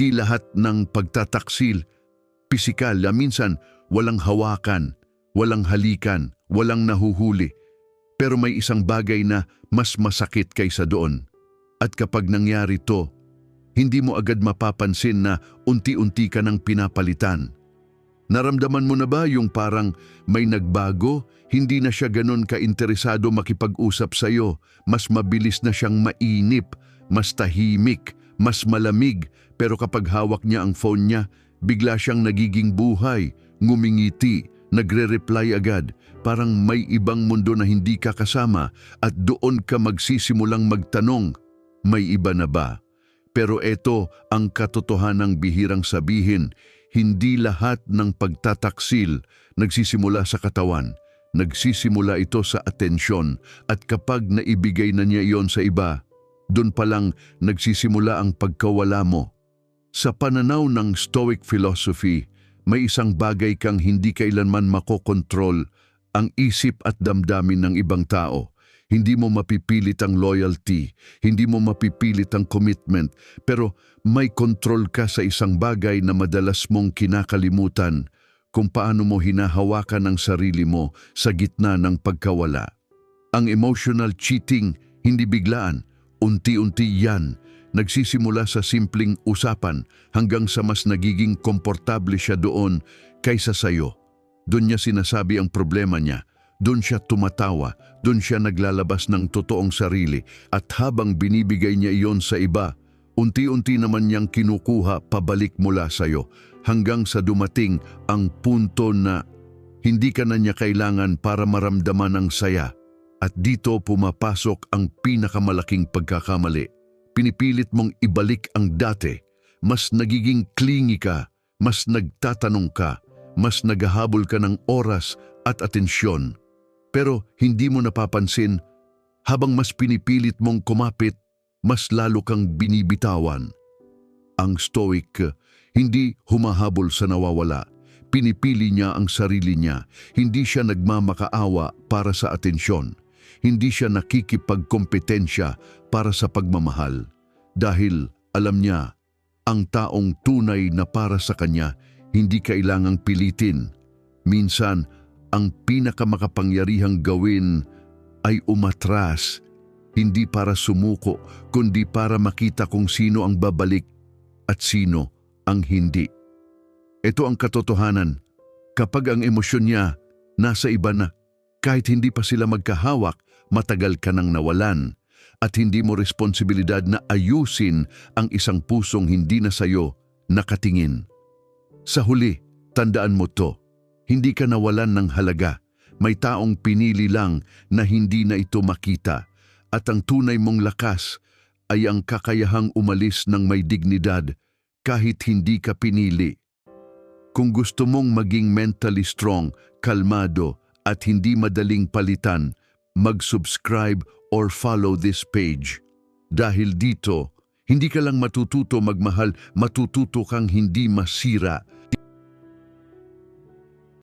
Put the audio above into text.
Di lahat ng pagtataksil, pisikal, minsan walang hawakan, walang halikan, walang nahuhuli. Pero may isang bagay na mas masakit kaysa doon. At kapag nangyari to, hindi mo agad mapapansin na unti-unti ka nang pinapalitan. Naramdaman mo na ba yung parang may nagbago? Hindi na siya ganun kainteresado makipag-usap sa'yo. Mas mabilis na siyang mainip, mas tahimik, mas malamig. Pero kapag hawak niya ang phone niya, bigla siyang nagiging buhay, ngumingiti, nagre-reply agad. Parang may ibang mundo na hindi ka kasama at doon ka magsisimulang magtanong, may iba na ba? Pero eto ang katotohanang bihirang sabihin, hindi lahat ng pagtataksil nagsisimula sa katawan. Nagsisimula ito sa atensyon at kapag naibigay na niya iyon sa iba, doon pa lang nagsisimula ang pagkawala mo. Sa pananaw ng Stoic philosophy, may isang bagay kang hindi kailanman makokontrol, ang isip at damdamin ng ibang tao. Hindi mo mapipilit ang loyalty, hindi mo mapipilit ang commitment, pero may control ka sa isang bagay na madalas mong kinakalimutan, kung paano mo hinahawakan ang sarili mo sa gitna ng pagkawala. Ang emotional cheating, hindi biglaan, unti-unti yan. Nagsisimula sa simpleng usapan hanggang sa mas nagiging komportable siya doon kaysa sayo. Doon niya sinasabi ang problema niya, doon siya tumatawa, doon siya naglalabas ng totoong sarili at habang binibigay niya iyon sa iba, unti-unti naman niyang kinukuha pabalik mula sayo hanggang sa dumating ang punto na hindi ka na niya kailangan para maramdaman ang saya. At dito pumapasok ang pinakamalaking pagkakamali. Pinipilit mong ibalik ang dati, mas nagiging clingy ka, mas nagtatanong ka, mas naghahabol ka ng oras at atensyon. Pero hindi mo napapansin, habang mas pinipilit mong kumapit, mas lalo kang binibitawan. Ang Stoic, hindi humahabol sa nawawala. Pinipili niya ang sarili niya, hindi siya nagmamakaawa para sa atensyon. Hindi siya nakikipagkompetensya para sa pagmamahal. Dahil alam niya, ang taong tunay na para sa kanya, hindi kailangang pilitin. Minsan, ang pinakamakapangyarihang gawin ay umatras, hindi para sumuko, kundi para makita kung sino ang babalik at sino ang hindi. Ito ang katotohanan. Kapag ang emosyon niya nasa iba na, kahit hindi pa sila magkahawak, matagal ka nang nawalan at hindi mo responsibilidad na ayusin ang isang pusong hindi na sayo nakatingin. Sa huli, tandaan mo to, hindi ka nawalan ng halaga. May taong pinili lang na hindi na ito makita at ang tunay mong lakas ay ang kakayahang umalis ng may dignidad kahit hindi ka pinili. Kung gusto mong maging mentally strong, kalmado at hindi madaling palitan, mag-subscribe or follow this page. Dahil dito, hindi ka lang matututo magmahal, matututo kang hindi masira